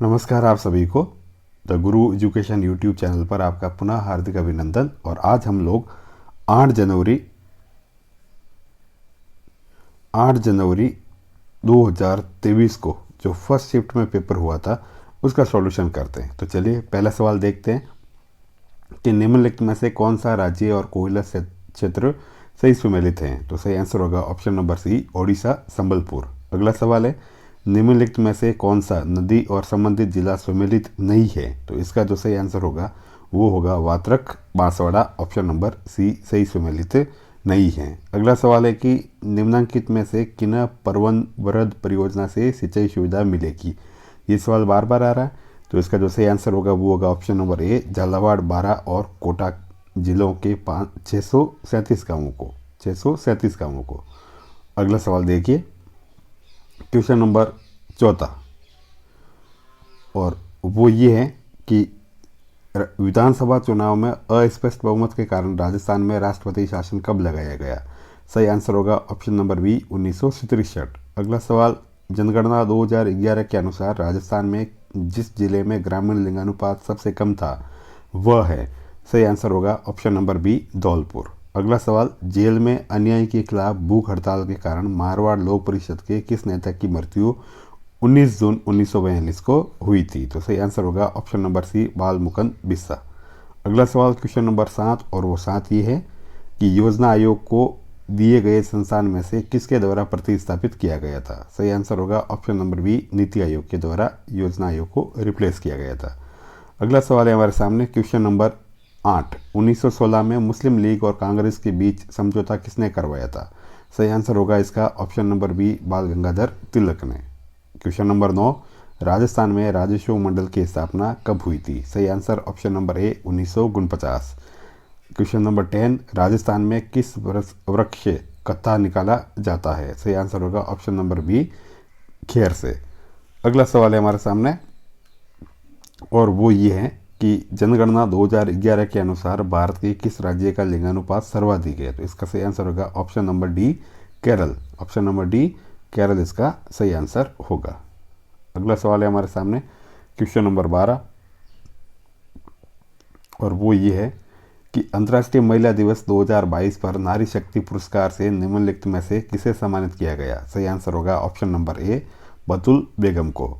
नमस्कार आप सभी को the Guru education YouTube channel पर आपका पुनः हार्दिक अभिनंदन। और आज हम लोग 8 जनवरी 2023 को जो फर्स्ट शिफ्ट में पेपर हुआ था उसका सॉल्यूशन करते हैं। तो चलिए पहला सवाल देखते हैं कि निम्नलिखित में से कौन सा राज्य और कोयला क्षेत्र सही सुमेलित हैं। तो सही आंसर होगा option number C, Odisha Sambalpur. अगला सवाल है निम्नलिखित में से कौन सा नदी और संबंधित जिला सुमेलित नहीं है। तो इसका जो सही आंसर होगा वो होगा वात्रक बांसवाड़ा, ऑप्शन नंबर सी सही सुमेलित नहीं है। अगला सवाल है कि निम्नलिखित में से किन परवन वरद परियोजना से सिंचाई सुविधा मिलेगी। ये सवाल बार बार आ रहा है। तो इसका जो सही आंसर होगा वो होगा ऑप्शन नंबर ए, झालावाड़, बारा और कोटा जिलों के 637 गाँवों को। अगला सवाल देखिए, क्वेश्चन नंबर 14, और वो ये है कि विधानसभा चुनाव में अस्पष्ट बहुमत के कारण राजस्थान में राष्ट्रपति शासन कब लगाया गया। सही आंसर होगा ऑप्शन नंबर बी, 1963। अगला सवाल, जनगणना 2011 के अनुसार राजस्थान में जिस जिले में ग्रामीण लिंगानुपात सबसे कम था वह है। सही आंसर होगा ऑप्शन नंबर बी, धौलपुर। अगला सवाल, जेल में अन्याय के खिलाफ भूख हड़ताल के कारण मारवाड़ लोक परिषद के किस नेता की मृत्यु 19 जून 1942 को हुई थी। तो सही आंसर होगा ऑप्शन नंबर सी, बालमुकुंद बिस्सा। अगला सवाल क्वेश्चन नंबर 7, और वो 7 ये है कि योजना आयोग को दिए गए संस्थान में से किसके द्वारा प्रतिस्थापित किया गया था। सही आंसर होगा option number B, NITI Aayog के द्वारा योजना आयोग को रिप्लेस किया गया था। अगला सवाल है हमारे सामने क्वेश्चन नंबर 8, 1916 में मुस्लिम लीग और कांग्रेस के बीच समझौता किसने करवाया था। सही आंसर होगा इसका ऑप्शन नंबर बी, बाल गंगाधर तिलक ने। क्वेश्चन नंबर 9, राजस्थान में राजस्व मंडल की स्थापना कब हुई थी। सही आंसर ऑप्शन नंबर ए, 1949। क्वेश्चन नंबर 10, राजस्थान में किस वृक्ष से कत्था निकाला जाता है। सही आंसर होगा ऑप्शन नंबर बी, खेर से। अगला सवाल है हमारे सामने, और वो ये है कि जनगणना 2011 के अनुसार भारत के किस राज्य का लिंगानुपात सर्वाधिक है। तो इसका सही आंसर होगा option number D, Kerala. Option number D, Kerala इसका सही आंसर होगा। अगला सवाल है हमारे सामने क्वेश्चन नंबर 12, और वो ये है कि अंतर्राष्ट्रीय महिला दिवस 2022 पर नारी शक्ति पुरस्कार से निम्नलिखित में से किसे सम्मानित किया गया। सही आंसर होगा ऑप्शन नंबर ए, बतुल बेगम को।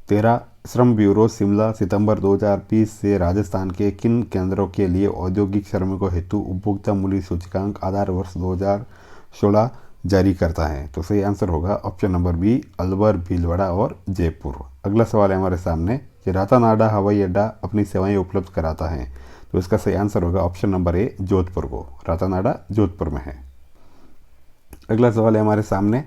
13, श्रम ब्यूरो शिमला सितंबर 2020 से राजस्थान के किन केंद्रों के लिए औद्योगिक श्रमिकों हेतु उपभोक्ता मूल्य सूचकांक आधार वर्ष 2016 जारी करता है। तो सही आंसर होगा option number B, Alwar, Bhilwara और जयपुर। अगला सवाल है हमारे सामने कि रातानाडा हवाई अड्डा अपनी सेवाएं उपलब्ध कराता है। तो इसका सही आंसर होगा ऑप्शन नंबर ए, जोधपुर को। रातानाडा जोधपुर में है। अगला सवाल है हमारे सामने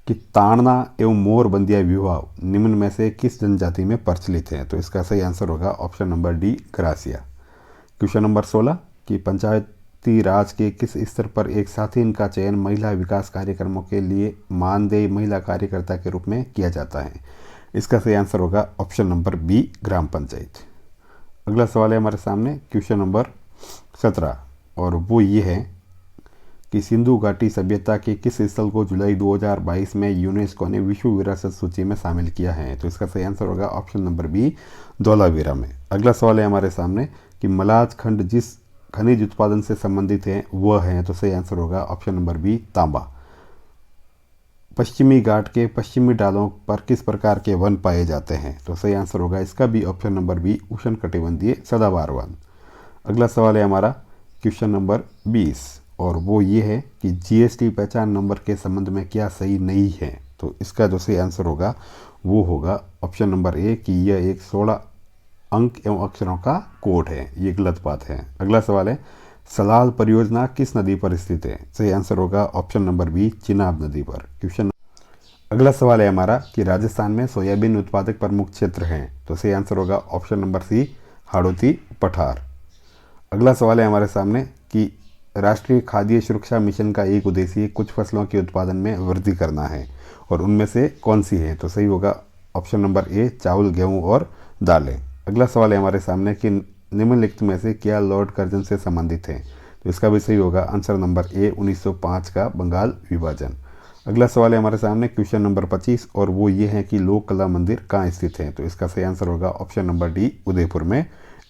कि ताड़ना एवं मोर बंदिया विवाह निम्न में से किस जनजाति में प्रचलित है। तो इसका सही आंसर होगा option number D, gratia. Question number 16 कि पंचायती राज के किस स्तर पर एक साथी का चयन महिला विकास कार्यक्रमों के लिए मानदेय महिला कार्यकर्ता के रूप में किया जाता है। इसका सही आंसर होगा ऑप्शन नंबर बी, ग्राम पंचायत। अगला सवाल है हमारे सामने क्वेश्चन नंबर 17, और वो ये है कि सिंधु घाटी सभ्यता के किस स्थल को जुलाई 2022 में यूनेस्को ने विश्व विरासत सूची में शामिल किया है। तो इसका सही आंसर होगा ऑप्शन नंबर बी, धौलावीरा में। अगला सवाल है हमारे सामने कि मलाज खंड जिस खनिज उत्पादन से संबंधित है वह है। तो सही आंसर होगा ऑप्शन नंबर बी, तांबा। पश्चिमी घाट के पश्चिमी ढालों पर किस प्रकार के वन पाए जाते हैं। तो सही आंसर होगा इसका भी ऑप्शन नंबर बी, उष्णकटिबंधीय सदाबहार वन। अगला सवाल है हमारा क्वेश्चन नंबर 20, और वो ये है कि जीएसटी पहचान नंबर के संबंध में क्या सही नहीं है। तो इसका जो सही आंसर होगा वो होगा ऑप्शन नंबर ए कि यह एक 16 अंक एवं अक्षरों का कोड है। ये गलत बात है। अगला सवाल है सलाल परियोजना किस नदी पर स्थित है। सही आंसर होगा ऑप्शन नंबर बी, चिनाब नदी पर। क्वेश्चन अगला सवाल है हमारा कि राजस्थान में सोयाबीन उत्पादक प्रमुख क्षेत्र हैं। तो सही आंसर होगा ऑप्शन नंबर सी, हाड़ौती, पठार। अगला सवाल है हमारे सामने कि राष्ट्रीय खाद्य सुरक्षा मिशन का एक उद्देश्य कुछ फसलों के उत्पादन में वृद्धि करना है, और उनमें से कौन सी है। तो सही होगा ऑप्शन नंबर ए, चावल, गेहूं और दालें। अगला सवाल है हमारे सामने कि निम्नलिखित में से क्या लॉर्ड कर्जन से संबंधित है। तो इसका भी सही होगा आंसर नंबर ए, 1905 का बंगाल विभाजन। अगला सवाल है हमारे सामने क्वेश्चन नंबर 25 और वो ये है कि लोक कला मंदिर कहाँ स्थित है। तो इसका सही आंसर होगा ऑप्शन नंबर डी, उदयपुर में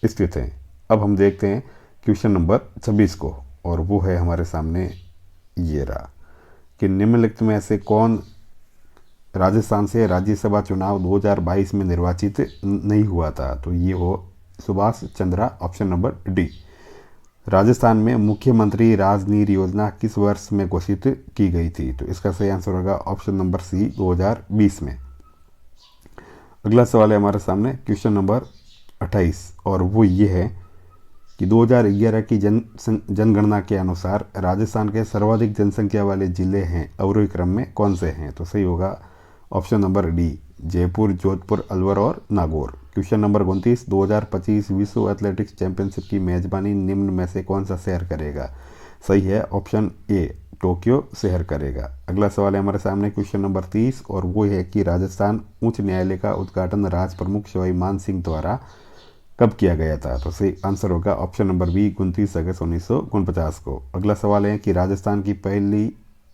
स्थित है। अब हम देखते हैं क्वेश्चन नंबर 26 को और वो है हमारे सामने ये रहा कि निम्नलिखित में से कौन राजस्थान से राज्यसभा चुनाव 2022 में निर्वाचित नहीं हुआ था। तो ये हो Subhash Chandra, option number D. Rajasthan में मुख्यमंत्री राजनीति योजना किस वर्ष में घोषित की गई थी। तो इसका सही आंसर होगा ऑप्शन नंबर सी, 2020 में। अगला सवाल है हमारे सामने क्वेश्चन नंबर 28 और वो ये है कि 2011 की जनगणना के अनुसार राजस्थान के सर्वाधिक जनसंख्या वाले जिले हैं अवरोही क्रम में कौन से हैं। तो सही होगा option number D, Jaipur, Jodhpur, Alwar और नागौर। क्वेश्चन नंबर 29, 2025 विश्व एथलेटिक्स चैंपियनशिप की मेजबानी निम्न में से कौन सा शहर करेगा। सही है ऑप्शन ए, टोक्यो शहर करेगा। अगला सवाल है हमारे सामने क्वेश्चन नंबर 30 और वो है कि राजस्थान उच्च न्यायालय का उद्घाटन राज प्रमुख सवाई मान सिंह द्वारा कब किया गया था। तो सही आंसर होगा ऑप्शन नंबर बी, 29 अगस्त 1949 को। अगला सवाल है कि राजस्थान की पहली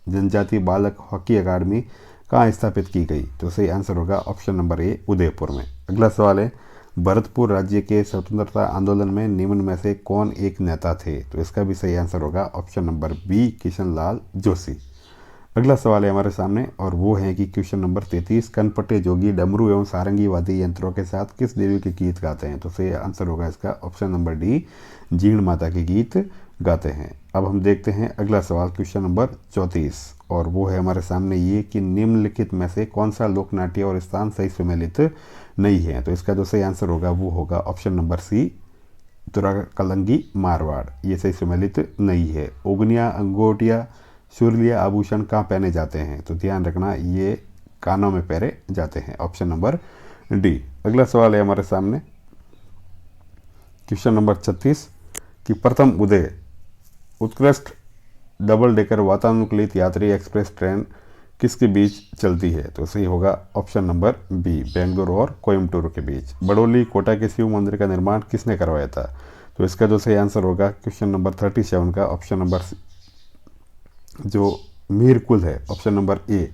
जनजातीय बालक हॉकी अकादमी कहाँ स्थापित की गई। तो सही आंसर होगा ऑप्शन नंबर ए, उदयपुर में। अगला सवाल है भरतपुर राज्य के स्वतंत्रता आंदोलन में निम्न में से कौन एक नेता थे। तो इसका भी सही आंसर होगा option number B, Kishan Lal Joshi. अगला सवाल है हमारे सामने और वो है कि क्वेश्चन नंबर 33, कनपटे जोगी डमरू एवं सारंगी वाद्य यंत्रों के साथ किस देवी के गीत गाते हैं। तो सही आंसर होगा इसका option number D, Jeen Mata के गीत गाते हैं। अब हम देखते हैं अगला सवाल क्वेश्चन नंबर 34 और वो है हमारे सामने ये कि निम्नलिखित में से कौन सा लोक नाट्य और स्थान सही सुमेलित नहीं है। तो इसका जो सही आंसर होगा वो होगा ऑप्शन नंबर सी, तुराकलंगी मारवाड़। ये सही सुमेलित नहीं है। उगनिया, अंगोटिया, सुरलिया आभूषण कहाँ पहने जाते हैं। तो ध्यान रखना ये कानों में पहने जाते हैं, ऑप्शन नंबर डी। अगला सवाल है हमारे सामने क्वेश्चन नंबर 36 कि प्रथम उदय उत्कृष्ट डबल डेकर वातानुकूलित यात्री एक्सप्रेस ट्रेन किसके बीच चलती है। तो सही होगा ऑप्शन नंबर बी, बेंगलोर और कोयम्बटूर के बीच। बड़ौली कोटा के शिव मंदिर का निर्माण किसने करवाया था। तो इसका जो सही आंसर होगा क्वेश्चन नंबर 37 का ऑप्शन नंबर जो मीर कुल है, ऑप्शन नंबर ए,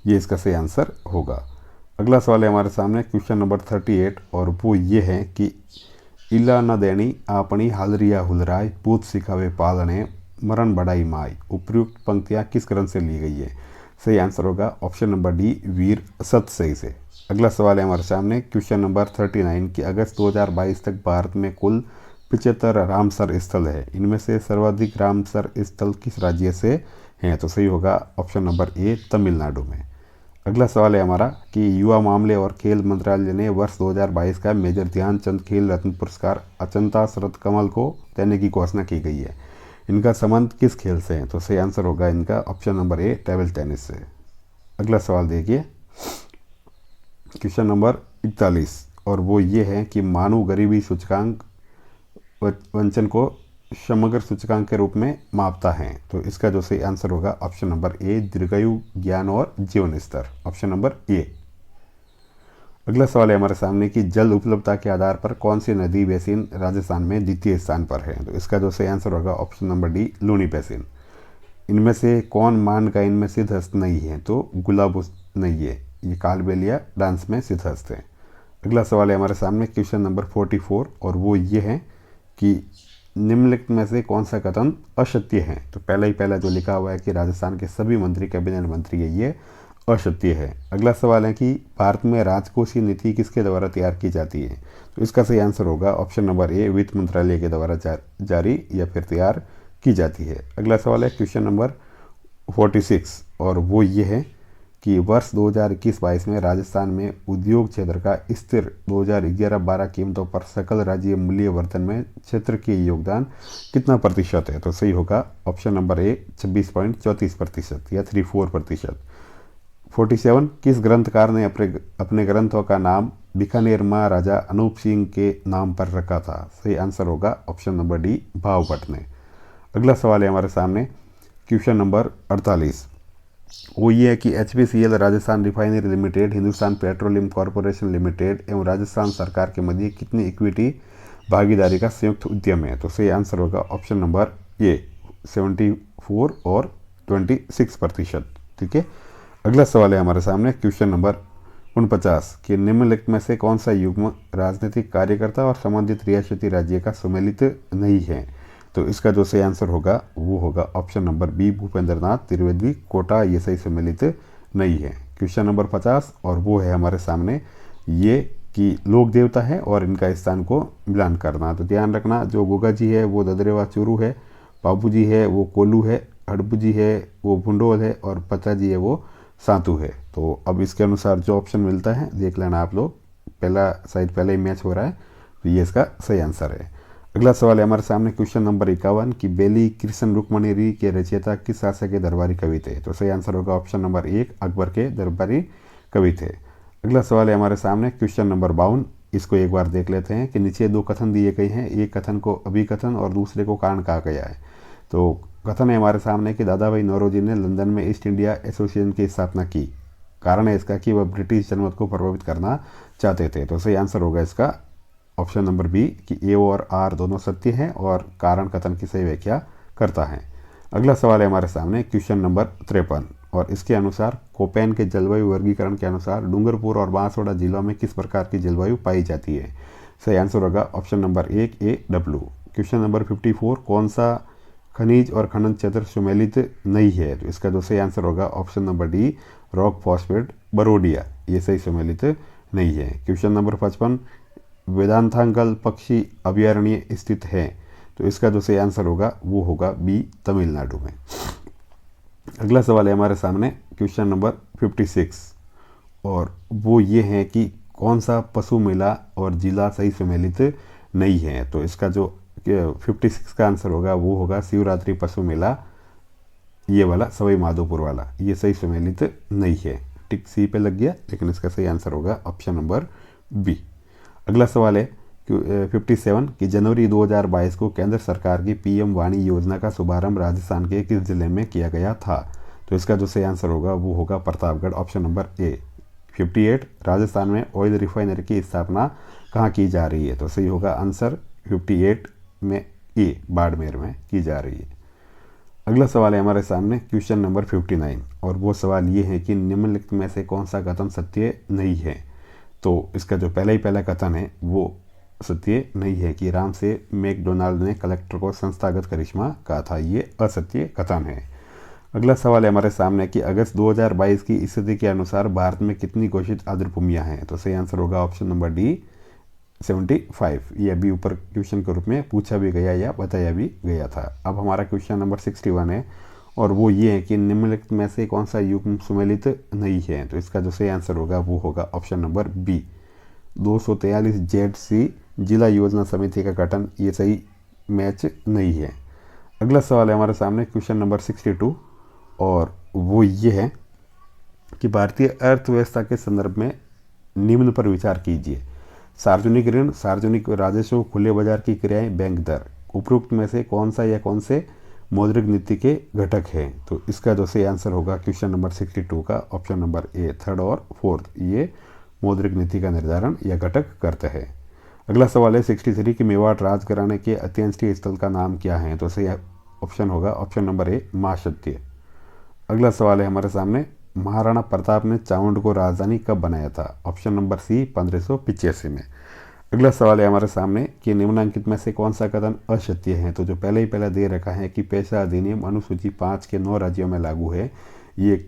ये इसका सही आंसर होगा। अगला सवाल है हमारे सामने क्वेश्चन नंबर 38 और वो ये है कि इला न देनी आपनी हालरिया हुलराय पूत सिखावे पालने मरण बढ़ाई माई। उपयुक्त पंक्तियाँ किस ग्रंथ से ली गई है। सही आंसर होगा ऑप्शन नंबर डी, वीर सतसई से। अगला सवाल है हमारे सामने क्वेश्चन नंबर 39 कि अगस्त 2022 तक भारत में कुल 75 रामसर स्थल है। इनमें से सर्वाधिक रामसर स्थल किस राज्य से हैं। तो सही होगा ऑप्शन नंबर ए, तमिलनाडु में। अगला सवाल है हमारा कि युवा मामले और खेल मंत्रालय ने वर्ष 2022 का मेजर ध्यानचंद खेल रत्न पुरस्कार अचंता शरद कमल को देने की घोषणा की गई है। इनका संबंध किस खेल से है। तो सही आंसर होगा इनका ऑप्शन नंबर ए, टेबल टेनिस से। अगला सवाल देखिए क्वेश्चन नंबर 41 और वो ये है कि मानव गरीबी सूचकांक वंचन को समग्र सूचकांक के रूप में मापता है। तो इसका जो सही आंसर होगा ऑप्शन नंबर ए, दीर्घायु, ज्ञान और जीवन स्तर, ऑप्शन नंबर ए। अगला सवाल है हमारे सामने कि जल उपलब्धता के आधार पर कौन सी नदी बेसिन राजस्थान में द्वितीय स्थान पर है। तो इसका जो सही आंसर होगा option number D, Luni basin. इनमें से कौन मान का इनमें सिद्धहस्त नहीं है। तो गुलाब नहीं है, ये कालबेलिया डांस में सिद्धहस्त है। अगला सवाल है हमारे सामने क्वेश्चन नंबर 44 और वो ये है कि निम्नलिखित में से कौन सा कथन असत्य है। तो पहला जो लिखा हुआ है कि राजस्थान के सभी मंत्री कैबिनेट मंत्री है, ये असत्य है। अगला सवाल है कि भारत में राजकोषीय नीति किसके द्वारा तैयार की जाती है। तो इसका सही आंसर होगा ऑप्शन नंबर ए, वित्त मंत्रालय के द्वारा जारी या फिर तैयार की जाती है। अगला सवाल है क्वेश्चन नंबर 46 और वो ये है कि वर्ष 2021-22 में राजस्थान में उद्योग क्षेत्र का स्थिर 2011-12 कीमतों पर सकल राज्य मूल्य वर्धन में क्षेत्र के योगदान कितना प्रतिशत है। तो सही होगा ऑप्शन नंबर ए, 26.34% या 34%। 47 किस ग्रंथकार ने अपने ग्रंथों का नाम बीकानेर महाराजा अनूप सिंह के नाम पर रखा था। सही आंसर होगा ऑप्शन नंबर डी, भाव भट्ट ने। अगला सवाल है हमारे सामने क्वेश्चन नंबर 48 वो ये है कि HPCL Rajasthan refinery limited, Hindustan petroleum corporation limited एवं राजस्थान सरकार के मध्य कितनी इक्विटी भागीदारी का संयुक्त उद्यम है। तो सही आंसर होगा ऑप्शन नंबर ए, 74 और 26%। ठीक है। अगला सवाल है हमारे सामने क्वेश्चन नंबर 49 कि निम्नलिखित में से कौन सा युग्म राजनीतिक कार्यकर्ता और संबंधित रियासती राज्य का सम्मिलित नहीं है। तो इसका जो सही आंसर होगा वो होगा ऑप्शन नंबर बी, भूपेंद्र नाथ त्रिवेदी कोटा, ये सही सम्मिलित नहीं है। क्वेश्चन नंबर 50 और वो है हमारे सामने ये कि लोक देवता है और इनका स्थान को मिलान करना। तो ध्यान रखना, जो गोगा जी है वो ददरेवा चूरू है, बाबू जी है वो कोल्लू है, हड़बू जी है वो भुंडोल है और पचा जी है वो सातू है। तो अब इसके अनुसार जो ऑप्शन मिलता है देख लेना आप लोग, पहला शायद पहले ही मैच हो रहा है, तो ये इसका सही आंसर है। अगला सवाल है हमारे सामने क्वेश्चन नंबर 51 कि बेली कृष्ण रुक्मणी के रचयिता किस शासक के दरबारी कवि थे। तो सही आंसर होगा ऑप्शन नंबर 1, अकबर के दरबारी कवि थे। अगला सवाल है हमारे सामने क्वेश्चन नंबर 52, इसको एक बार देख लेते हैं कि नीचे दो कथन दिए गए हैं, एक कथन को अभिकथन और दूसरे को कारण कहा गया है। तो कथन है हमारे सामने कि दादा भाई नौरोजी ने लंदन में ईस्ट इंडिया एसोसिएशन की स्थापना की, कारण है इसका कि वह ब्रिटिश जनमत को प्रभावित करना चाहते थे। तो सही आंसर होगा इसका ऑप्शन नंबर बी कि ए और आर दोनों सत्य हैं और कारण कथन की सही व्याख्या करता है। अगला सवाल है हमारे सामने क्वेश्चन नंबर 53 और इसके अनुसार कोपेन के जलवायु वर्गीकरण के अनुसार डूंगरपुर और बांसवाड़ा जिलों में किस प्रकार की जलवायु पाई जाती है। सही आंसर होगा option number 1 A W. Question number 54 कौन सा खनिज और खनन क्षेत्र सुमेलित नहीं है। तो इसका जो सही आंसर होगा option number D rock phosphate Barodia, ये सही सुमेलित नहीं है। क्वेश्चन नंबर 55 वेदांतांगल पक्षी अभयारण्य स्थित है। तो इसका जो सही आंसर होगा वो होगा बी, तमिलनाडु में। अगला सवाल है हमारे सामने क्वेश्चन नंबर 56 और वो ये है कि कौन सा पशु मेला और जिला सही सुमेलित नहीं है। तो इसका जो 56 का आंसर होगा वो होगा शिवरात्रि पशु मेला, ये वाला सवाई माधोपुर वाला, ये सही सुमेलित नहीं है। टिक सी पे लग गया, लेकिन इसका सही आंसर होगा ऑप्शन नंबर बी। अगला सवाल है 57 कि जनवरी 2022 को केंद्र सरकार की पीएम वाणी योजना का शुभारंभ राजस्थान के किस जिले में किया गया था। तो इसका जो सही आंसर होगा वो होगा प्रतापगढ़, ऑप्शन नंबर ए। 58 राजस्थान में ऑयल रिफाइनरी की स्थापना कहाँ की जा रही है। तो सही होगा आंसर 58 में ए, बाड़मेर में की जा रही है। अगला सवाल है हमारे सामने क्वेश्चन नंबर 59 और वो सवाल ये है कि निम्नलिखित में से कौन सा कथन सत्य नहीं है। तो इसका जो पहला कथन है वो सत्य नहीं है कि राम से मैकडोनाल्ड ने कलेक्टर को संस्थागत करिश्मा कहा था, ये असत्य कथन है। अगला सवाल है हमारे सामने कि अगस्त 2022 की स्थिति के अनुसार भारत में कितनी घोषित आर्द्रभूमियां हैं। तो सही आंसर होगा ऑप्शन नंबर डी 75। ये अभी ऊपर क्वेश्चन के रूप में पूछा भी गया या बताया भी गया था। अब हमारा क्वेश्चन नंबर 61 है और वो ये है कि निम्नलिखित में से कौन सा युग्म सुमेलित नहीं है। तो इसका जो सही आंसर होगा वो होगा ऑप्शन नंबर बी 243 ZC जिला योजना समिति का गठन, ये सही मैच नहीं है। अगला सवाल है हमारे सामने क्वेश्चन नंबर 62 और वो ये है कि भारतीय अर्थव्यवस्था के संदर्भ में निम्न पर विचार कीजिए। सार्वजनिक ऋण, सार्वजनिक राजस्व, खुले बाजार की क्रियाएं, बैंक दर, उपरोक्त में से कौन सा या कौन से मौद्रिक नीति के घटक हैं। तो इसका जो सही आंसर होगा क्वेश्चन नंबर 62 का ऑप्शन नंबर ए, थर्ड और फोर्थ, ये मौद्रिक नीति का निर्धारण या घटक करते हैं। अगला सवाल है 63 कि मेवाड़ राजघराने के अंत्येष्टि स्थल का नाम क्या है। तो सही ऑप्शन होगा ऑप्शन नंबर ए, मां सत्य। अगला सवाल है हमारे सामने महाराणा प्रताप ने चावंड को राजधानी कब बनाया था। ऑप्शन नंबर सी 1585 में। अगला सवाल है हमारे सामने कि निम्नलिखित में से कौन सा कथन असत्य है। तो जो पहले दे रखा है कि पेशा अधिनियम अनुसूची 5 के 9 राज्यों में लागू है, ये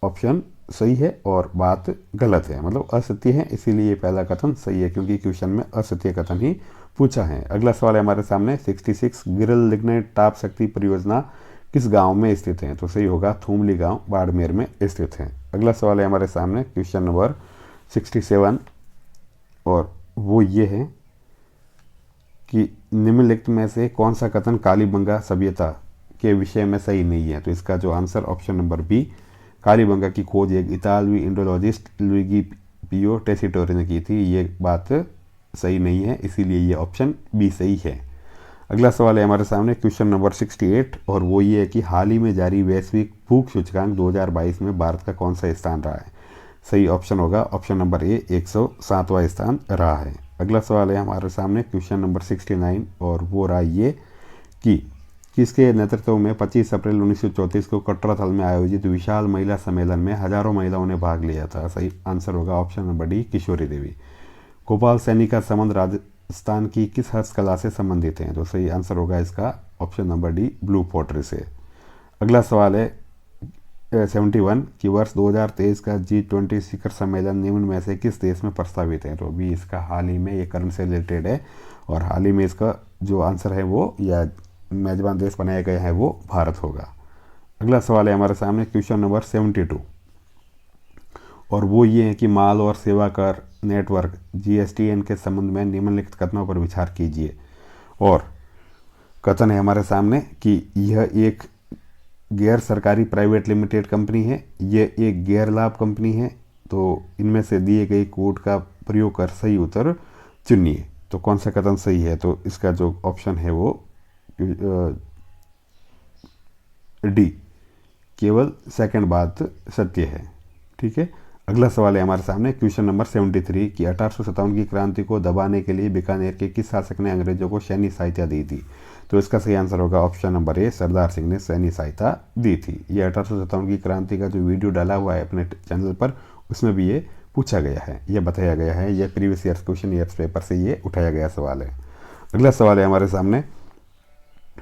ऑप्शन सही है और बात गलत है, मतलब असत्य है, इसीलिए ये पहला कथन सही है क्योंकि क्वेश्चन में असत्य कथन ही पूछा है। अगला सवाल है हमारे सामने 66 गिरिल लिग्नाइट ताप शक्ति परियोजना किस गांव में स्थित है। तो सही होगा थूमली गांव, बाड़मेर में स्थित है। अगला सवाल है हमारे सामने क्वेश्चन नंबर 67 और वो ये है कि निम्नलिखित में से कौन सा कथन कालीबंगा सभ्यता के विषय में सही नहीं है। तो इसका जो answer option number B, Kalibanga की खोज एक इतालवी इंडोलॉजिस्ट लुइगी पियो टेसिटोरी ने की थी, ये बात सही नहीं है, इसीलिए ये ऑप्शन बी सही है। अगला सवाल है हमारे सामने क्वेश्चन नंबर 68 और वो ये है कि हाल ही में जारी वैश्विक भूख सूचकांक 2022 में भारत का कौन सा स्थान रहा है। सही ऑप्शन होगा ऑप्शन नंबर ए, 107वां स्थान रहा है। अगला सवाल है हमारे सामने क्वेश्चन नंबर 69 और वो रहा ये कि किसके नेतृत्व में 25 अप्रैल 1934 को कटराथल में आयोजित विशाल महिला सम्मेलन में हजारों महिलाओं ने भाग लिया था? सही आंसर होगा ऑप्शन नंबर डी, किशोरी देवी। गोपाल सैनी का संबंध राजस्थान की किस हस्तकला से संबंधित है? तो सही आंसर होगा इसका option number D, blue pottery से। अगला सवाल है 71 कि वर्ष 2023 का G20 शिखर सम्मेलन निम्न में से किस देश में प्रस्तावित है? तो अभी इसका हाल ही में ये करंट से रिलेटेड है और हाल ही में इसका जो आंसर है वो या मेजबान देश बनाया गया है वो भारत होगा। अगला सवाल है हमारे सामने क्वेश्चन नंबर 72 और वो ये है कि माल और सेवा कर नेटवर्क GSTN के संबंध में निम्नलिखित कथनों पर विचार कीजिए। और कथन है हमारे सामने कि यह एक गैर सरकारी प्राइवेट लिमिटेड कंपनी है, यह एक गैर लाभ कंपनी है। तो इनमें से दिए गए कोड का प्रयोग कर सही उत्तर चुनिए। तो कौन सा कथन सही है? तो इसका जो ऑप्शन है वो डी, केवल सेकंड बात सत्य है। ठीक है। अगला सवाल है हमारे सामने क्वेश्चन नंबर 73 कि 1857 की क्रांति को दबाने के लिए बीकानेर के किस शासक ने अंग्रेजों को सैन्य सहायता दी थी? तो इसका सही आंसर होगा ऑप्शन नंबर ए, सरदार सिंह ने सैन्य सहायता दी थी। ये 1857 की क्रांति का जो वीडियो डाला हुआ है अपने चैनल पर, उसमें भी ये पूछा गया है, यह बताया गया है, यह previous years question years paper से ये उठाया गया सवाल है। अगला सवाल है हमारे सामने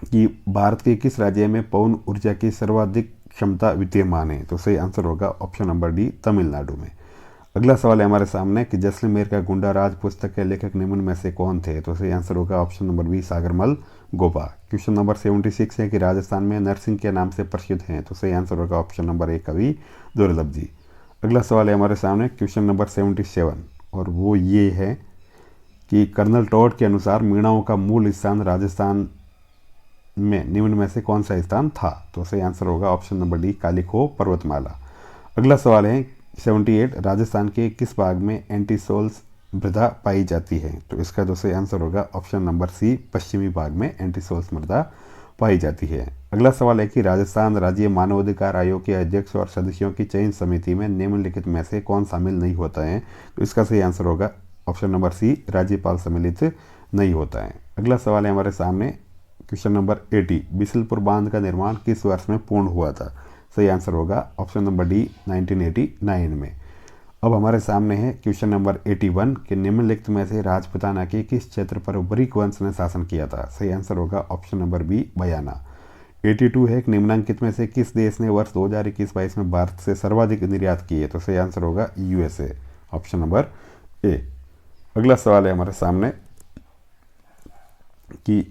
कि भारत के किस राज्य में पवन ऊर्जा की सर्वाधिक क्षमता विद्यमान है? तो सही आंसर होगा ऑप्शन नंबर डी, तमिलनाडु में। अगला सवाल है हमारे सामने कि जैसलमेर का गुंडा राज पुस्तक के लेखक निम्न में से कौन थे? तो सही आंसर होगा option number B, Sagarmal Gopa. Question number 76 है कि राजस्थान में नरसिंह के नाम से प्रसिद्ध हैं? तो सही आंसर होगा ऑप्शन नंबर ए, कवि दुर्लभ जी। अगला सवाल है हमारे सामने क्वेश्चन नंबर 77 और वो ये है कि कर्नल टॉड के अनुसार मीणाओं का मूल स्थान राजस्थान में निम्न में से कौन सा स्थान था? तो सही आंसर होगा ऑप्शन नंबर डी, कालिखो पर्वतमाला। अगला सवाल है 78 राजस्थान के किस भाग में एंटीसोल्स मृदा पाई जाती है? तो इसका जो सही आंसर होगा ऑप्शन नंबर सी, पश्चिमी भाग में एंटीसोल्स मृदा पाई जाती है। अगला सवाल है कि राजस्थान राज्य मानवाधिकार आयोग के अध्यक्ष और सदस्यों की चयन समिति में निम्नलिखित में से कौन शामिल नहीं होता है? तो इसका सही आंसर होगा ऑप्शन नंबर सी, राज्यपाल सम्मिलित नहीं होता है। अगला सवाल है हमारे सामने क्वेश्चन नंबर 80 बिसलपुर बांध का निर्माण किस वर्ष में पूर्ण हुआ था? सही आंसर होगा ऑप्शन नंबर डी, 1989 में। अब हमारे सामने है क्वेश्चन नंबर 81 कि निम्नलिखित में से राजपूताना के किस क्षेत्र पर वरिक वंश ने शासन किया था? सही आंसर होगा ऑप्शन नंबर बी, बयाना। 82 है कि निम्नलिखित में से किस देश ने वर्ष 2021-22 में भारत से सर्वाधिक निर्यात किए? तो सही आंसर होगा USA, ऑप्शन नंबर ए। अगला सवाल है हमारे सामने कि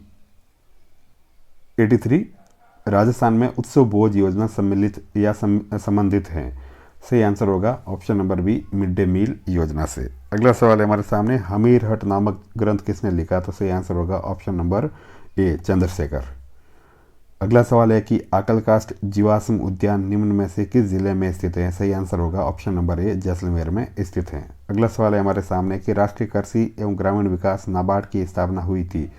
83 राजस्थान में उत्सव भोज योजना सम्मिलित या संबंधित है? सही आंसर होगा option number B, mid day meal योजना से। अगला सवाल है हमारे सामने हमीर हट नामक ग्रंथ किसने लिखा? तो सही आंसर होगा ऑप्शन नंबर ए, चंद्रशेखर। अगला सवाल है कि आकलकास्ट जीवाश्म उद्यान निम्न में से किस जिले में स्थित है? सही आंसर होगा ऑप्शन नंबर ए, जैसलमेर में स्थित है। अगला सवाल है हमारे सामने कि राष्ट्रीय कृषि एवं ग्रामीण विकास नाबार्ड की स्थापना हुई थी?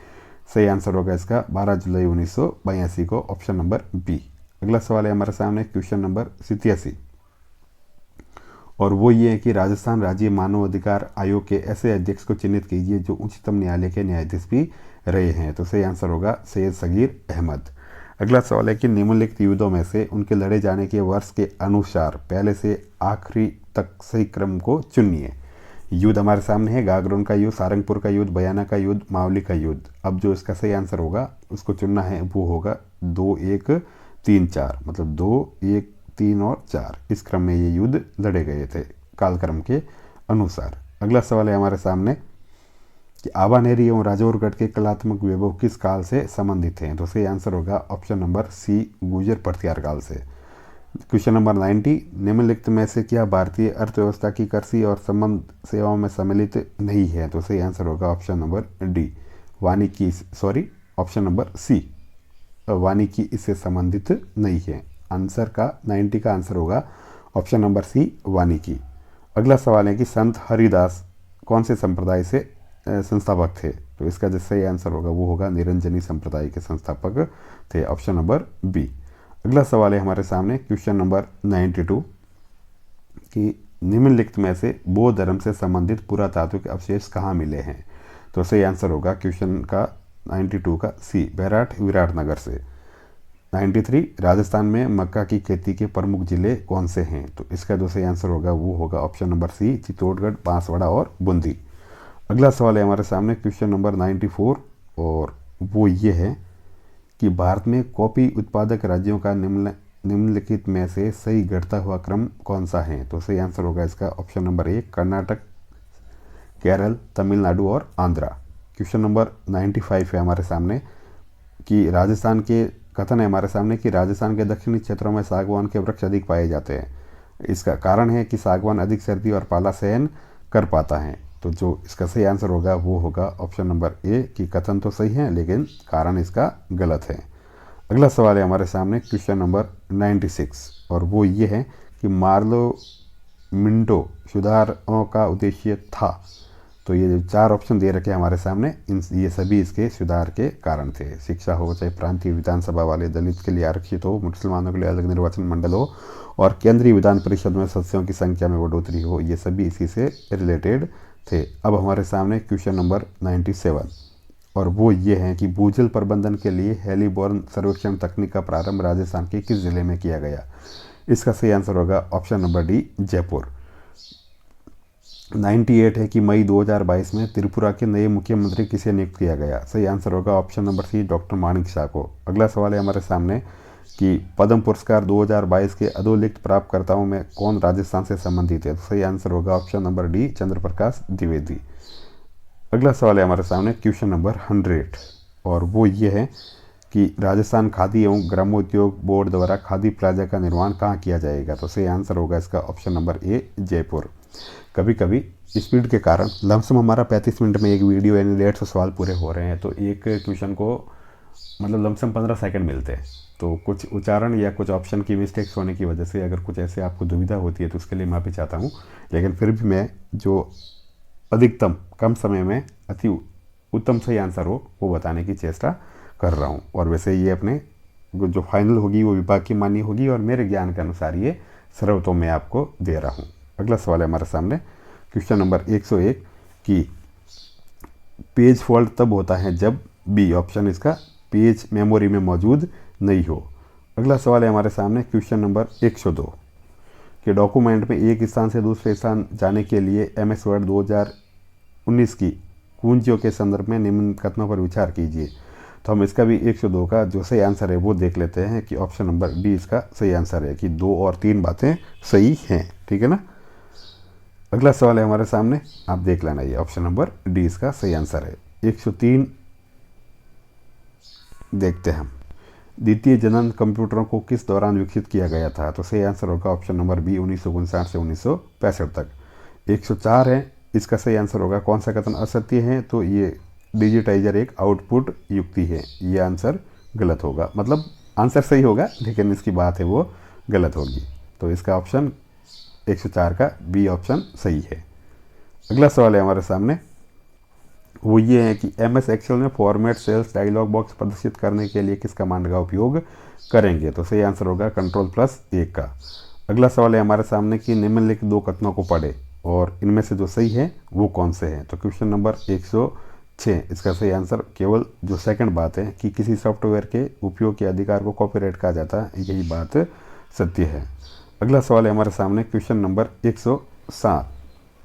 सही आंसर होगा इसका 12 जुलाई 1982 को, ऑप्शन नंबर बी। अगला सवाल है हमारे सामने क्वेश्चन नंबर 87 और वो ये है कि राजस्थान राज्य मानव अधिकार आयोग के ऐसे अध्यक्ष को चिन्हित कीजिए जो उच्चतम न्यायालय के न्यायाधीश भी रहे हैं। तो सही आंसर होगा सैयद सगीर अहमद। अगला सवाल है कि निम्नलिखित युद्धों में से उनके लड़े जाने के वर्ष के अनुसार पहले से आखिरी तक सही क्रम को चुनिए। युद्ध हमारे सामने है गागरोन का युद्ध, सारंगपुर का युद्ध, बयाना का युद्ध, मावली का युद्ध। अब जो इसका सही आंसर होगा उसको चुनना है वो होगा 2, 1, 3, 4, मतलब 2, 1, 3 और 4 इस क्रम में ये युद्ध लड़े गए थे कालक्रम के अनुसार। अगला सवाल है हमारे सामने कि आवानेरी एवं राजौरगढ़ के कलात्मक वैभव किस काल से संबंधित हैं? तो सही आंसर होगा ऑप्शन नंबर सी, गुर्जर प्रतिहार काल से। क्वेश्चन नंबर 90 निम्नलिखित में से क्या भारतीय अर्थव्यवस्था की कृषि और संबंध सेवाओं में सम्मिलित नहीं है? तो सही आंसर होगा ऑप्शन नंबर डी, वानिकी, ऑप्शन नंबर सी, वानिकी इससे संबंधित नहीं है। आंसर का 90 का आंसर होगा ऑप्शन नंबर सी, वानिकी। अगला सवाल है कि संत हरिदास कौन से संप्रदाय से संस्थापक थे? तो इसका जो सही आंसर होगा वो होगा निरंजनी संप्रदाय के संस्थापक थे, ऑप्शन नंबर बी। अगला सवाल है हमारे सामने क्वेश्चन नंबर 92 कि निम्नलिखित में से बौद्ध धर्म से संबंधित पुरातात्विक अवशेष कहाँ मिले हैं? तो सही आंसर होगा क्वेश्चन का 92 का सी, बैराट विराटनगर से। 93, राजस्थान में मक्का की खेती के प्रमुख जिले कौन से हैं? तो इसका जो सही आंसर होगा वो होगा option number C, Chittorgarh, Banswara और बूंदी। अगला सवाल है हमारे सामने क्वेश्चन नंबर 94, और वो ये है कि भारत में कॉफ़ी उत्पादक राज्यों का निम्नलिखित में से सही घटता हुआ क्रम कौन सा है? तो सही आंसर होगा इसका ऑप्शन नंबर ए, कर्नाटक, केरल, तमिलनाडु और आंध्रा। क्वेश्चन नंबर 95 है हमारे सामने कि राजस्थान के कथन है हमारे सामने कि राजस्थान के दक्षिणी क्षेत्रों में सागवान के वृक्ष अधिक पाए जाते हैं। इसका कारण है कि सागवान अधिक सर्दी और पाला सहन कर पाता है। तो जो इसका सही आंसर होगा वो होगा ऑप्शन नंबर ए, कि कथन तो सही है लेकिन कारण इसका गलत है। अगला सवाल है हमारे सामने क्वेश्चन नंबर 96, और वो ये है कि मार्लो मिंटो सुधारों का उद्देश्य था। तो ये जो 4 ऑप्शन दे रखे हैं हमारे सामने, ये सभी इसके सुधार के कारण थे। शिक्षा हो, चाहे प्रांतीय विधानसभा वाले, दलित के लिए आरक्षित हो, मुसलमानों के लिए अलग निर्वाचन मंडल हो, और केंद्रीय विधान परिषद में सदस्यों की संख्या में बढ़ोतरी हो, ये सभी इसी से रिलेटेड थे। अब हमारे सामने क्वेश्चन नंबर 97, और वो ये है कि भूजल प्रबंधन के लिए हेलीबॉर्न सर्वेक्षण तकनीक का प्रारंभ राजस्थान के किस जिले में किया गया? इसका सही आंसर होगा ऑप्शन नंबर डी, जयपुर। 98 है कि मई 2022 में त्रिपुरा के नए मुख्यमंत्री किसे नियुक्त किया गया? सही आंसर होगा ऑप्शन नंबर सी, डॉक्टर माणिक शाह को। अगला सवाल है हमारे सामने कि पद्म पुरस्कार 2022 के अधोलिखित प्राप्तकर्ताओं में कौन राजस्थान से संबंधित है? तो सही आंसर होगा ऑप्शन नंबर डी, चंद्र प्रकाश द्विवेदी। अगला सवाल है हमारे सामने क्वेश्चन नंबर 100, और वो ये है कि राजस्थान खादी एवं ग्रामोद्योग बोर्ड द्वारा खादी प्लाजा का निर्माण कहाँ किया जाएगा? तो सही आंसर होगा इसका ऑप्शन नंबर ए, जयपुर। कभी कभी स्पीड के कारण लमसम हमारा 35 मिनट में एक वीडियो यानी 150 सवाल पूरे हो रहे हैं, तो एक क्वेश्चन को मतलब लमसम 15 सेकंड मिलते हैं। तो कुछ उच्चारण या कुछ ऑप्शन की मिस्टेक्स होने की वजह से अगर कुछ ऐसे आपको दुविधा होती है तो उसके लिए माफ़ी चाहता हूँ, लेकिन फिर भी मैं जो अधिकतम कम समय में अति उत्तम सही आंसर हो वो बताने की चेष्टा कर रहा हूँ। और वैसे ये अपने जो फाइनल होगी वो विभाग की मान्य होगी, और मेरे ज्ञान के अनुसार ये सर्वतों मैं आपको दे रहा हूँ। अगला सवाल है हमारे सामने क्वेश्चन नंबर 101 कि पेज फॉल्ट तब होता है जब बी ऑप्शन इसका पेज मेमोरी में मौजूद नहीं हो। अगला सवाल है हमारे सामने क्वेश्चन नंबर 102 कि डॉक्यूमेंट में एक स्थान से दूसरे स्थान जाने के लिए MS वर्ड 2019 की कुंजियों के संदर्भ में निम्न कथनों पर विचार कीजिए। तो हम इसका भी 102 का जो सही आंसर है वो देख लेते हैं कि ऑप्शन नंबर डी इसका सही आंसर है कि 2 और 3 बातें सही हैं। ठीक है ना। अगला सवाल है हमारे सामने, आप देख लेना, ये ऑप्शन नंबर डी इसका सही आंसर है। 103 देखते हैं हम, द्वितीय जनन कंप्यूटरों को किस दौरान विकसित किया गया था? तो सही आंसर होगा ऑप्शन नंबर बी, 1959 से 1965 तक। 104 है, इसका सही आंसर होगा कौन सा कथन असत्य है? तो ये डिजिटाइजर एक आउटपुट युक्ति है, ये आंसर गलत होगा। मतलब आंसर सही होगा लेकिन इसकी बात है वो गलत होगी। तो इसका ऑप्शन 104 का बी ऑप्शन सही है। अगला सवाल है हमारे सामने, वो ये है कि MS एक्सेल में फॉर्मेट सेल्स डायलॉग बॉक्स प्रदर्शित करने के लिए किस कमांड का उपयोग करेंगे? तो सही आंसर होगा Ctrl+1 का। अगला सवाल है हमारे सामने कि निम्नलिखित 2 कथनों को पढ़े और इनमें से जो सही है वो कौन से हैं? तो क्वेश्चन नंबर 106, इसका सही आंसर केवल जो सेकंड बात है कि किसी सॉफ्टवेयर के उपयोग के अधिकार को कॉपीराइट कहा जाता है, यही बात सत्य है। अगला सवाल है हमारे सामने क्वेश्चन नंबर 107,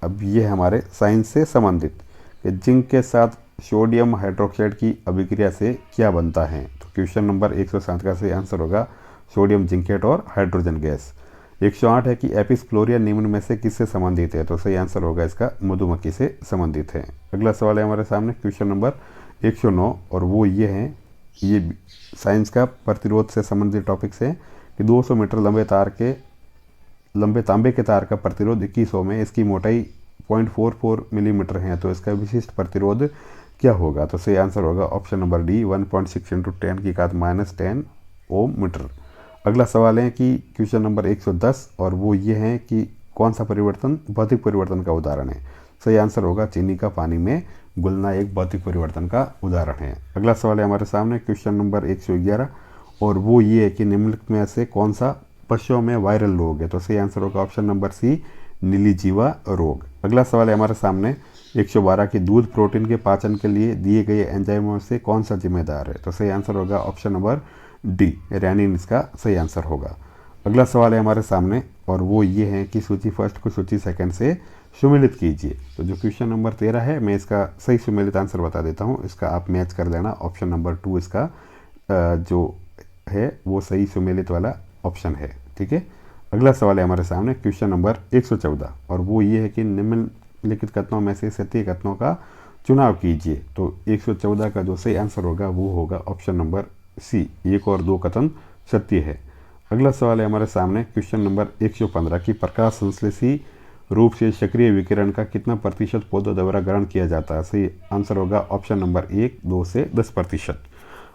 अब ये हमारे साइंस से संबंधित कि जिंक के साथ सोडियम हाइड्रोक्साइड की अभिक्रिया से क्या बनता है? तो क्वेश्चन नंबर 107 का सही आंसर होगा सोडियम जिंकेट और हाइड्रोजन गैस। 108 है कि एपिस फ्लोरिया निम्न में से किससे संबंधित है? तो सही आंसर होगा इसका मधुमक्खी से संबंधित है। अगला सवाल है हमारे सामने क्वेश्चन नंबर 109, और वो ये है, ये साइंस का प्रतिरोध से संबंधित टॉपिक से कि 200 मीटर लंबे तांबे के तार का प्रतिरोध 21 ओम में, इसकी मोटाई 0.44 मिलीमीटर है, तो इसका विशिष्ट प्रतिरोध क्या होगा? तो सही आंसर होगा ऑप्शन नंबर डी, 1.6 × 10⁻10 ओम मीटर। अगला सवाल है कि क्वेश्चन नंबर 110, और वो ये है कि कौन सा परिवर्तन भौतिक परिवर्तन का उदाहरण है? सही आंसर होगा चीनी का पानी में घुलना एक भौतिक परिवर्तन का उदाहरण है। अगला सवाल है हमारे सामने क्वेश्चन नंबर 111, और वो ये है कि निम्नलिखित में से कौन सा पशुओं में वायरल रोग है? तो सही आंसर होगा ऑप्शन नंबर सी, नीलीजीवा रोग। अगला सवाल है हमारे सामने 112 की दूध प्रोटीन के पाचन के लिए दिए गए एंजाइमों से कौन सा जिम्मेदार है? तो सही आंसर होगा ऑप्शन नंबर डी रैनिन इसका सही आंसर होगा। अगला सवाल है हमारे सामने और वो ये है कि सूची फर्स्ट को सूची सेकंड से सुमेलित कीजिए। तो जो क्वेश्चन नंबर 13 है मैं इसका सही सुमेलित आंसर बता देता हूँ, इसका आप मैच कर लेना। ऑप्शन नंबर 2 इसका जो है वो सही सुमेलित वाला ऑप्शन है। ठीक है, अगला सवाल है हमारे सामने क्वेश्चन नंबर 114 और वो ये है कि निम्नलिखित कथनों में से सत्य कथनों का चुनाव कीजिए। तो 114 का जो सही आंसर होगा वो होगा ऑप्शन नंबर सी, 1 और 2 कथन सत्य है। अगला सवाल है हमारे सामने क्वेश्चन नंबर 115 की प्रकाश संश्लेषी रूप से सक्रिय विकिरण का कितना प्रतिशत पौधों द्वारा ग्रहण किया जाता है। सही आंसर होगा ऑप्शन नंबर 1, 2 से 10%।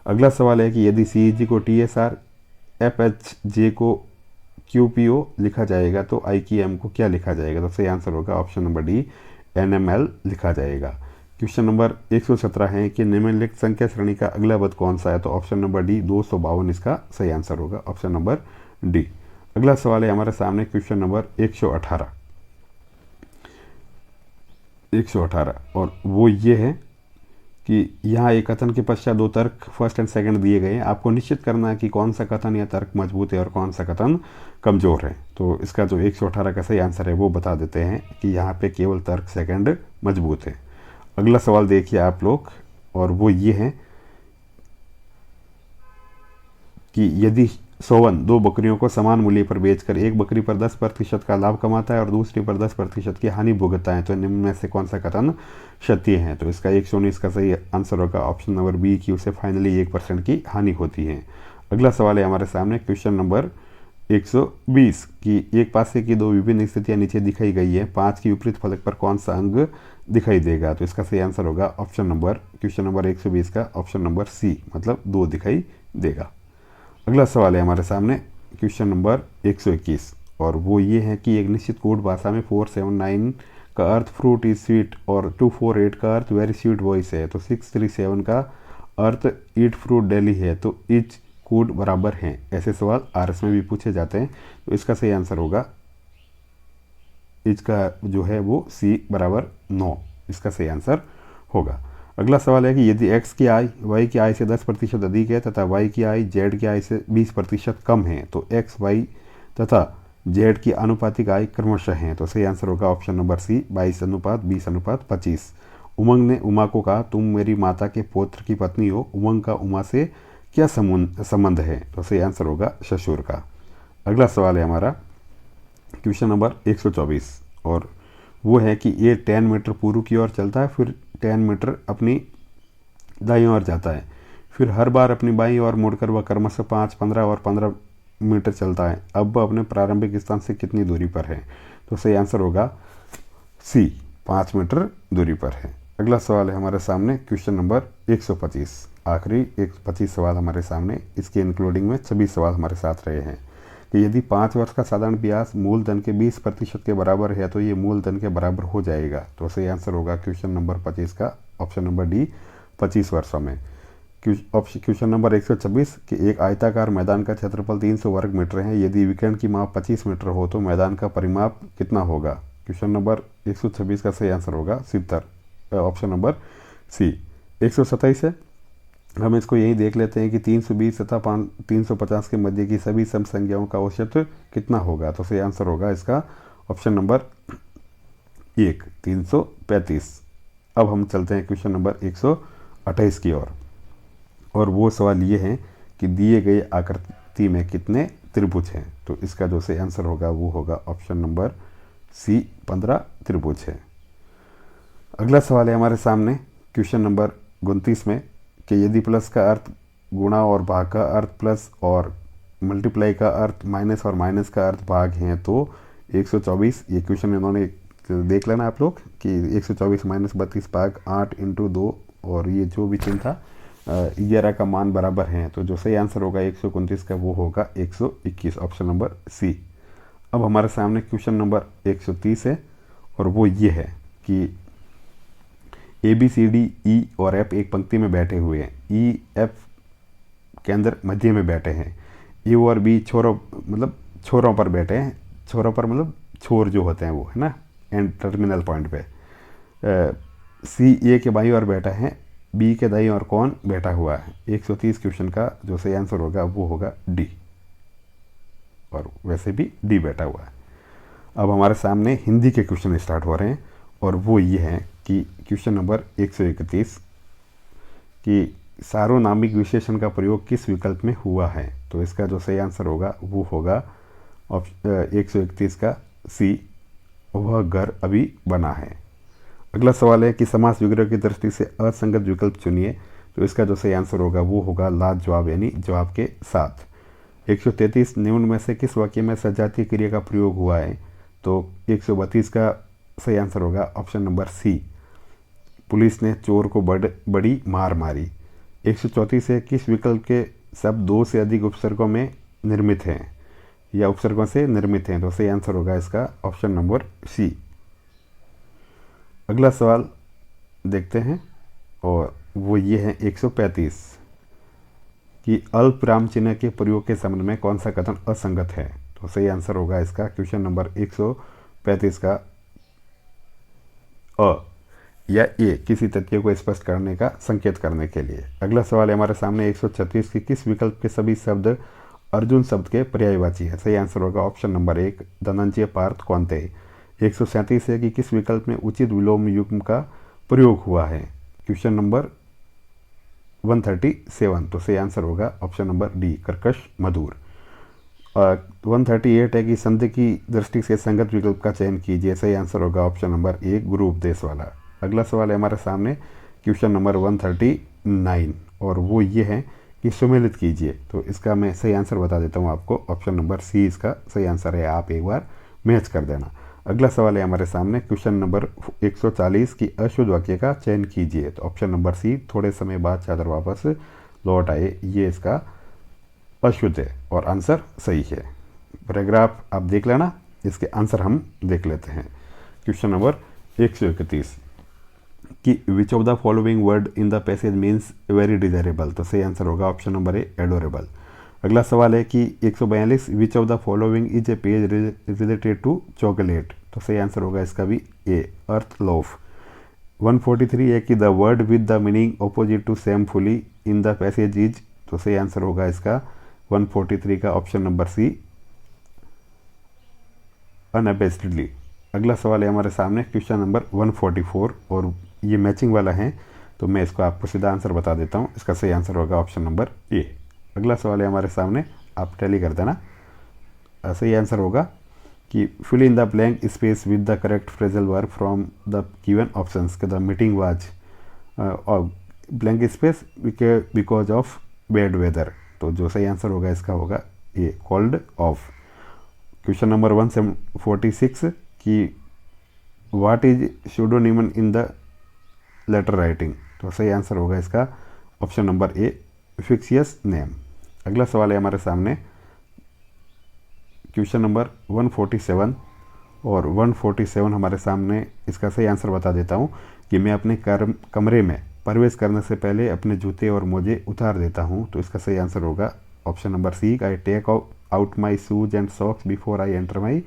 अगला सवाल है कि यदि CEG को TSR, FHJ को QPO लिखा जाएगा तो IKM को क्या लिखा जाएगा। तो सही आंसर होगा ऑप्शन नंबर डी, NML लिखा जाएगा। क्वेश्चन नंबर 117 है कि निम्नलिखित संख्या श्रेणी का अगला पद कौन सा है। तो ऑप्शन नंबर डी 252 इसका सही आंसर होगा, ऑप्शन नंबर डी। अगला सवाल है हमारे सामने क्वेश्चन नंबर 118 और वो ये है कि यहाँ एक कथन के पश्चात 2 तर्क फर्स्ट एंड सेकंड दिए गए हैं। आपको निश्चित करना है कि कौन सा कथन या तर्क मजबूत है और कौन सा कथन कमज़ोर है। तो इसका जो 118 का सही आंसर है वो बता देते हैं कि यहाँ पे केवल तर्क सेकंड मजबूत है। अगला सवाल देखिए आप लोग और वो ये है कि यदि सोवन 2 बकरियों को समान मूल्य पर बेचकर एक बकरी पर 10% का लाभ कमाता है और दूसरी पर 10% की हानि भुगतता है तो निम्न में से कौन सा कथन सत्य है। तो इसका 119 का सही आंसर होगा ऑप्शन नंबर बी कि उसे फाइनली 1% की हानि होती है। अगला सवाल है हमारे सामने क्वेश्चन नंबर 120 की एक पासे की 2 विभिन्न स्थितियां नीचे दिखाई गई है, 5 की विपरीत फलक पर कौन सा अंग दिखाई देगा। तो इसका सही आंसर होगा ऑप्शन नंबर क्वेश्चन नंबर 120 का ऑप्शन नंबर सी, मतलब 2 दिखाई देगा। अगला सवाल है हमारे सामने क्वेश्चन नंबर 121 और वो ये है कि एक निश्चित कोड भाषा में 479 का अर्थ फ्रूट इज स्वीट और 248 का अर्थ वेरी स्वीट वॉइस है। तो 637 का अर्थ ईट फ्रूट डेली है। तो इच कोड बराबर हैं। ऐसे सवाल RS में भी पूछे जाते हैं। तो इसका सही आंसर होगा इच का जो है वो C बराबर 9, इसका सही आंसर होगा। अगला सवाल है कि यदि x की आय y की आय से 10% अधिक है तथा y की आय z की आय से 20% कम है तो x, y तथा z की अनुपातिक आय क्रमशः हैं। तो सही आंसर होगा ऑप्शन नंबर सी, 22:20:25। उमंग ने उमा को कहा तुम मेरी माता के पौत्र की पत्नी हो। उमंग का उमा से क्या संबंध है। तो सही आंसर होगा ससुर का। अगला सवाल है हमारा क्वेश्चन नंबर 124 और वो है कि ये 10 मीटर पूर्व की ओर चलता है, फिर 10 मीटर अपनी दाईं ओर जाता है, फिर हर बार अपनी बाईं ओर मुड़कर वह क्रमशः 5, 15 और 15 मीटर चलता है। अब वह अपने प्रारंभिक स्थान से कितनी दूरी पर है। तो सही आंसर होगा सी, 5 मीटर दूरी पर है। अगला सवाल है हमारे सामने क्वेश्चन नंबर 125, आखिरी 125 सवाल हमारे सामने, इसके इंक्लूडिंग में 26 सवाल हमारे साथ रहे हैं कि यदि 5 वर्ष का साधारण ब्याज मूलधन के 20% के बराबर है तो ये मूलधन के बराबर हो जाएगा। तो सही आंसर होगा क्वेश्चन नंबर 25 का ऑप्शन नंबर डी, 25 वर्षों में। क्वेश्चन नंबर 126 कि एक आयताकार मैदान का क्षेत्रफल 300 वर्ग मीटर है, यदि विकर्ण की माप 25 मीटर हो तो मैदान का परिमाप कितना होगा। क्वेश्चन नंबर 126 का सही आंसर होगा 70, ऑप्शन नंबर सी। 127 है, हम इसको यही देख लेते हैं कि 320 तथा 350 के मध्य की सभी सम संख्याओं का औसत कितना होगा। तो सही आंसर होगा इसका ऑप्शन नंबर 1, 335। अब हम चलते हैं क्वेश्चन नंबर 128 की ओर और वो सवाल ये है कि दिए गए आकृति में कितने त्रिभुज हैं। तो इसका जो सही आंसर होगा वो होगा ऑप्शन नंबर सी, 15 त्रिभुज है। अगला सवाल है हमारे सामने क्वेश्चन नंबर 29 में कि यदि प्लस का अर्थ गुणा और भाग का अर्थ प्लस और मल्टीप्लाई का अर्थ माइनस और माइनस का अर्थ भाग हैं तो 124, ये क्वेश्चन इन्होंने देख लेना आप लोग कि 124 - 32 भाग 8 × 2 और ये जो भी चिन्ह था 11 का मान बराबर हैं। तो जो सही आंसर होगा 129 का वो होगा 121, ऑप्शन नंबर सी। अब हमारे सामने क्वेश्चन नंबर 130 है और वो ये है कि ABCD E और F एक पंक्ति में बैठे हुए हैं, E F के अंदर मध्य में बैठे हैं, A और B छोरों पर बैठे हैं, छोरों पर मतलब छोर जो होते हैं वो है ना, एंड टर्मिनल पॉइंट पे। C A के बाईं ओर बैठा है, बी के दाईं ओर कौन बैठा हुआ है। 130 क्वेश्चन का जो सही आंसर होगा वो होगा डी, और वैसे भी डी बैठा हुआ है। अब हमारे सामने हिंदी के क्वेश्चन स्टार्ट हो रहे हैं, और वो ये हैं कि क्वेश्चन नंबर 131 कि सार्वनामिक विशेषण का प्रयोग किस विकल्प में हुआ है। तो इसका जो सही आंसर होगा वो होगा 131 का सी, वह घर अभी बना है। अगला सवाल है कि समास विग्रह की दृष्टि से असंगत विकल्प चुनिए। तो इसका जो सही आंसर होगा वो होगा लाजवाब, यानी जवाब के साथ। 133 निम्न में से किस वाक्य में सजातीय क्रिया का प्रयोग हुआ है। तो 132 का सही आंसर होगा ऑप्शन नंबर सी, पुलिस ने चोर को बड़ी मार मारी। 134 है किस विकल्प के शब्द दो से अधिक उपसर्गों में निर्मित हैं या उपसर्गों से निर्मित हैं। तो सही आंसर होगा इसका ऑप्शन नंबर सी। अगला सवाल देखते हैं, और वो ये है 135 कि अल्प विराम चिन्ह के प्रयोग के संबंध में कौन सा कथन असंगत है। तो सही आंसर होगा इसका क्वेश्चन नंबर 135 का अ या ए, किसी तथ्य को स्पष्ट करने का संकेत करने के लिए। अगला सवाल है हमारे सामने 136 की किस विकल्प के सभी शब्द अर्जुन शब्द के पर्यायवाची है। सही आंसर होगा ऑप्शन नंबर 1 धनंजय पार्थ कौन्तेय। 137 है कि किस विकल्प में उचित विलोम युग्म का प्रयोग हुआ है। क्वेश्चन नंबर 137, तो सही आंसर होगा ऑप्शन नंबर डी कर्कश मधुर। 138 है कि संधि की दृष्टि से संगत विकल्प का चयन कीजिए। सही आंसर होगा ऑप्शन नंबर 1 गुरु उपदेश वाला। अगला सवाल है हमारे सामने क्वेश्चन नंबर 139, और वो ये है कि सुमेलित कीजिए। तो इसका मैं सही आंसर बता देता हूँ आपको, ऑप्शन नंबर सी इसका सही आंसर है, आप एक बार मैच कर देना। अगला सवाल है हमारे सामने क्वेश्चन नंबर 140 की अशुद्ध वाक्य का चयन कीजिए। तो ऑप्शन नंबर सी थोड़े समय बाद चादर वापस लौट आए, ये इसका अशुद्ध है और आंसर सही है। पैराग्राफ आप देख लेना, इसके आंसर हम देख लेते हैं। क्वेश्चन नंबर 131 कि विच of the following word in the passage means very desirable. तो सही आंसर होगा ऑप्शन नंबर ए एडोरेबल। अगला सवाल है कि 142 which of the following is a page related to chocolate. तो सही आंसर होगा इसका भी ए अर्थ लोफ। 143 है कि the word with the meaning opposite to same fully in the passage is. तो सही आंसर होगा इसका 143 का ऑप्शन नंबर सी अनअबेस्डली। अगला सवाल है हमारे सामने क्वेश्चन नंबर 144, और ये मैचिंग वाला है, तो मैं इसको आपको सीधा आंसर बता देता हूँ। इसका सही आंसर होगा ऑप्शन नंबर ए। अगला सवाल है हमारे सामने, आप टैली कर देना। सही आंसर होगा कि fill in the blank space with the correct phrasal verb from the given options के the meeting was blank space because of bad weather. तो जो सही आंसर होगा इसका होगा a called off. Question number 146 कि what is pseudonym in the letter writing. तो सही आंसर होगा इसका option number A fictitious name. अगला सवाल है हमारे सामने क्वेश्चन नंबर 147, और 147 हमारे सामने इसका सही आंसर बता देता हूँ कि मैं अपने कमरे में प्रवेश करने से पहले अपने जूते और मोजे उतार देता हूँ। तो इसका सही आंसर होगा option number C I take out my shoes and socks before I enter my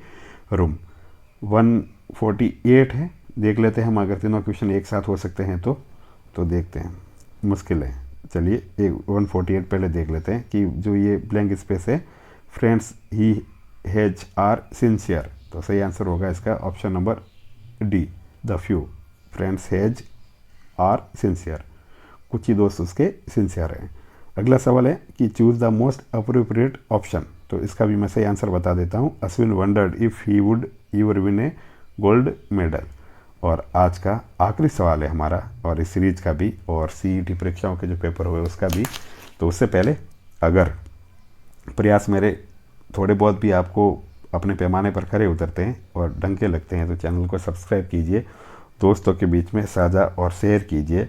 room. 148 है, देख लेते हैं हम, अगर तीनों क्वेश्चन एक साथ हो सकते हैं तो देखते हैं, मुश्किल है। चलिए 148 पहले देख लेते हैं कि जो ये ब्लैंक स्पेस है, फ्रेंड्स ही हैज आर सिंसियर। तो सही आंसर होगा इसका option number D the few. Friends has are sincere, कुछ ही दोस्त उसके सिंसियर हैं। अगला सवाल है कि choose the most appropriate option. तो इसका भी मैं सही आंसर बता देता हूँ। Ashwin wondered if he would ever win a gold medal. और आज का आखिरी सवाल है हमारा, और इस सीरीज का भी, और सीईटी परीक्षाओं के जो पेपर हुए उसका भी। तो उससे पहले अगर प्रयास मेरे थोड़े बहुत भी आपको अपने पैमाने पर खरे उतरते हैं और ढंग के लगते हैं तो चैनल को सब्सक्राइब कीजिए, दोस्तों के बीच में साझा और शेयर कीजिए।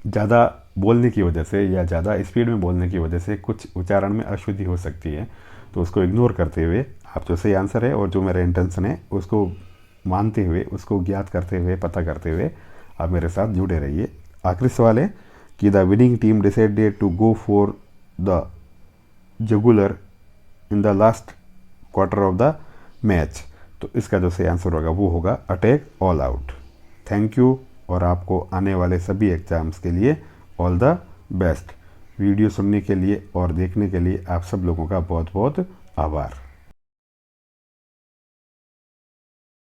ज़्यादा बोलने की वजह से या ज़्यादा स्पीड में बोलने की वजह से कुछ उच्चारण में अशुद्धि हो सकती है, तो उसको इग्नोर करते हुए आप जो सही आंसर है और जो मेरा इंटेंशन है उसको मानते हुए, उसको ज्ञात करते हुए, पता करते हुए आप मेरे साथ जुड़े रहिए। आखिरी सवाल है कि the winning team decided to go for the jugular in the last quarter of the match. तो इसका जो सही आंसर होगा वो होगा attack all out. Thank you. और आपको आने वाले सभी एग्ज़ाम्स के लिए ऑल द बेस्ट। वीडियो सुनने के लिए और देखने के लिए आप सब लोगों का बहुत बहुत आभार।